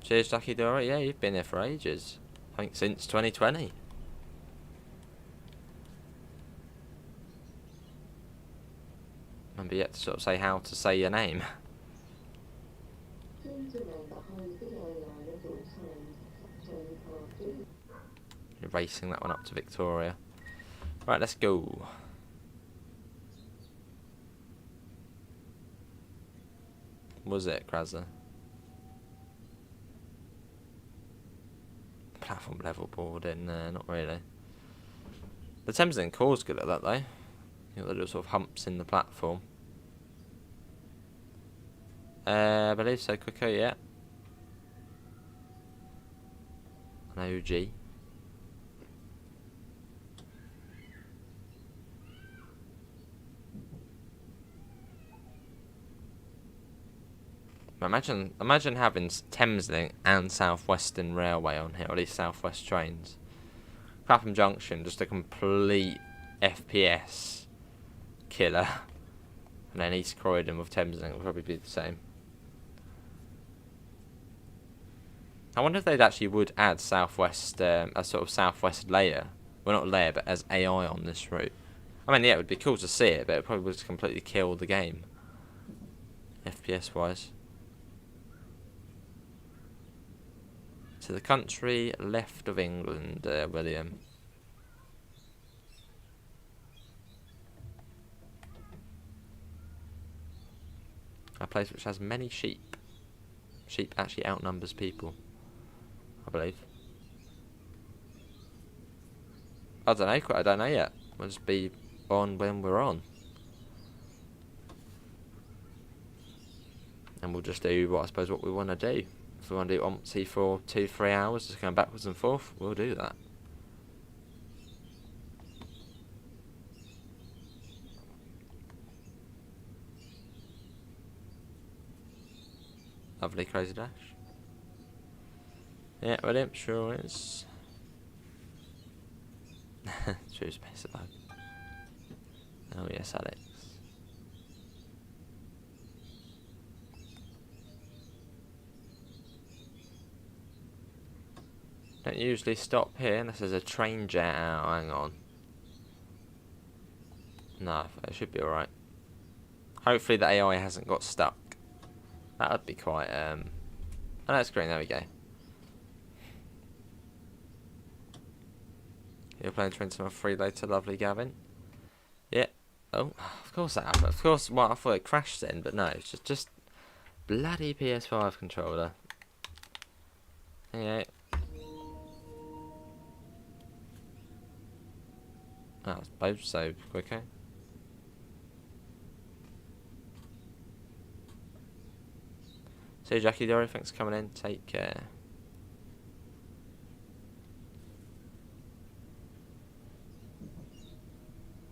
Cheers, Jackie Dora. Yeah, you've been here for ages. I think since 2020. Remember yet to sort of say how to say your name. Erasing that one up to Victoria. Right, let's go. Was it, Krasler? Platform level boarding, not really. The Thameslink core's good at that though. You got the little sort of humps in the platform. I believe so, Quicker, yeah. An OG. Imagine having Thameslink and South Western Railway on here, or at least South West trains. Clapham Junction, just a complete FPS killer. And then East Croydon with Thameslink will probably be the same. I wonder if they'd actually would add Southwest, a sort of Southwest layer. Well, not layer, but as AI on this route. I mean, yeah, it would be cool to see it, but it probably would just completely kill the game. FPS wise. To the country left of England, William. A place which has many sheep. Sheep actually outnumbers people, I believe. I don't know yet. We'll just be on when we're on. And we'll just do what we want to do. If we want to do OMSI for 2-3 hours, just going backwards and forth, we'll do that. Lovely Crazy Dash. Yeah, William, sure is. True space above. Oh yes, Alex. Don't usually stop here unless there's a train jet out. Hang on. No, it should be alright. Hopefully the AI hasn't got stuck. That would be quite, oh, that's green, there we go. You're playing 21 later, lovely Gavin. Yeah. Oh, of course that happened. Of course, well, I thought it crashed then, but no, it's just bloody PS5 controller. Yeah. Oh, it's both so quicker. So Jackie Dory, thanks for coming in. Take care.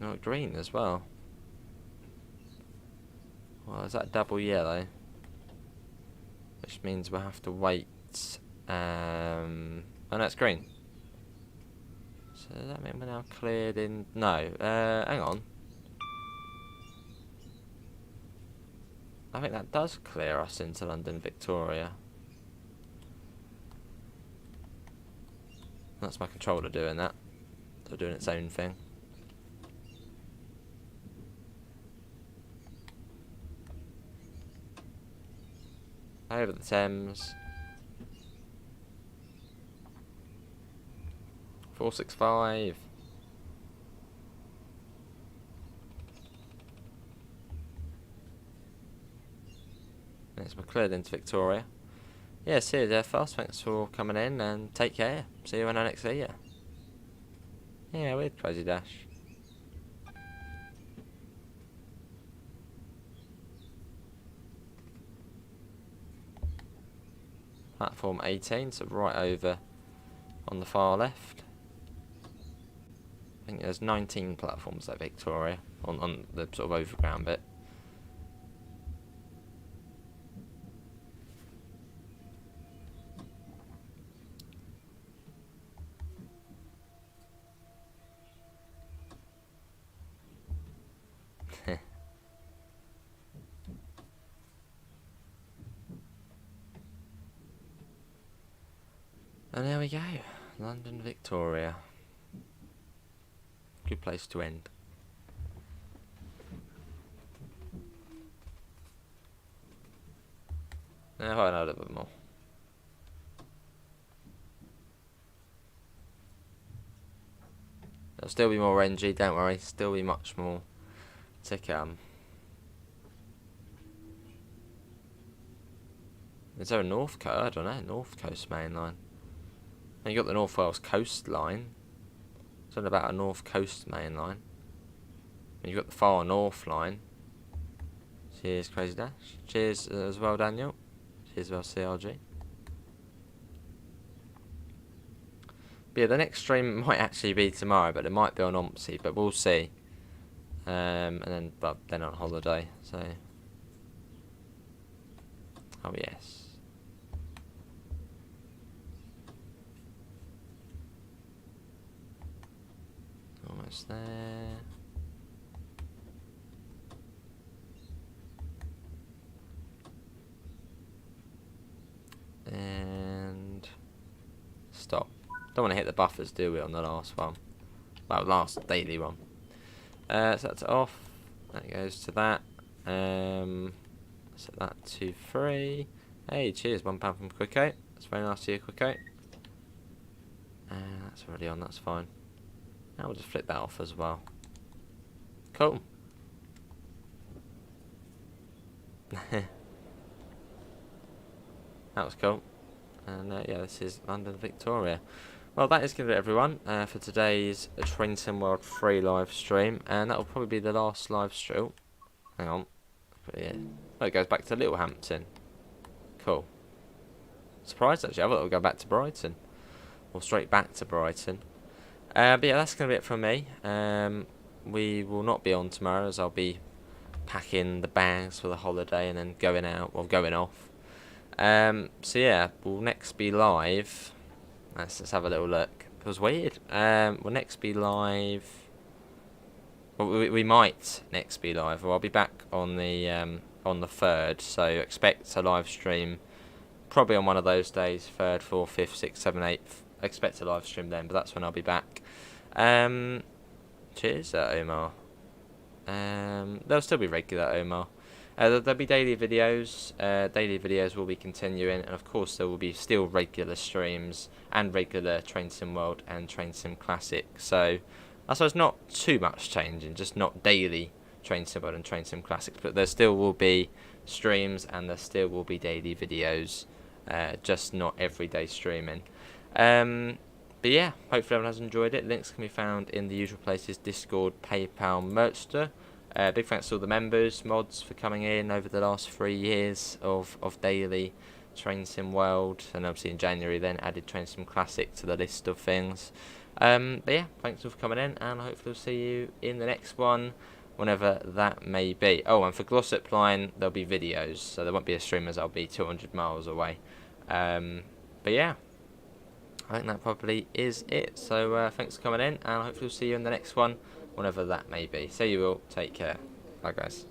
Oh, green as well. Well, is that double yellow? Which means we'll have to wait. Oh no, it's green. So does that mean we're now cleared in? No. Hang on. I think that does clear us into London Victoria. That's my controller doing that. So doing its own thing. Over the Thames. 465. Yes, we're cleared into Victoria. Yeah, see you there fast. Thanks for coming in and take care. See you when I next see you. Yeah, weird Crazy Dash. Platform 18, so right over on the far left. I think there's 19 platforms at Victoria on the sort of overground bit. And there we go, London Victoria. Good place to end. Now I know a little bit more. There'll still be more NG, don't worry. Still be much more to come. Is there a North Coast? I don't know. North Coast mainline. And you got the North Wales coastline. Something about a North Coast mainline. And you've got the far North line. Cheers, Crazy Dash. Cheers as well, Daniel. Cheers as well, CRG. But yeah, the next stream might actually be tomorrow, but it might be on OMSI, but we'll see. And then on holiday, so. Oh yes. Almost there. And stop. Don't want to hit the buffers, do we, on the last one? Well, last daily one. So that's off. That goes to that. Set that to 3. Hey, cheers, £1 from Quicko. That's very nice to you, Quicko. That's already on, that's fine. Now we'll just flip that off as well. Cool. That was cool. And yeah, this is London Victoria. Well, that is going to be it, everyone, for today's Trenton World Free live stream. And that will probably be the last live stream. Hang on. But yeah. Oh, it goes back to Littlehampton. Cool. Surprised, actually. I thought it would go back to Brighton. Or straight back to Brighton. But yeah, that's going to be it from me. We will not be on tomorrow, as I'll be packing the bags for the holiday and then going out, or going off. So yeah, we'll next be live. Let's have a little look. It was weird. We'll next be live. Well, we might next be live. Well, I'll be back on the 3rd, so expect a live stream probably on one of those days, 3rd, 4th, 5th, 6th, 7th, 8th. Expect a live stream then, but that's when I'll be back. Cheers, Omar. There'll still be regular Omar. There'll be daily videos. Daily videos will be continuing, and of course there will be still regular streams and regular Train Sim World and Train Sim Classic. So I suppose not too much changing, just not daily Train Sim World and Train Sim Classics, but there still will be streams and there still will be daily videos, just not everyday streaming. But yeah, hopefully everyone has enjoyed it. Links can be found in the usual places: Discord, PayPal, Merchster. Big thanks to all the members, mods, for coming in over the last 3 years of daily Train Sim World, and obviously in January then added Train Sim Classic to the list of things. But yeah, thanks all for coming in, and hopefully we'll see you in the next one, whenever that may be. Oh, and for Glossop Line, there'll be videos, so there won't be a stream as I'll be 200 miles away. But yeah, I think that probably is it. So thanks for coming in, and hopefully we'll see you in the next one, whenever that may be. So you will take care. Bye guys.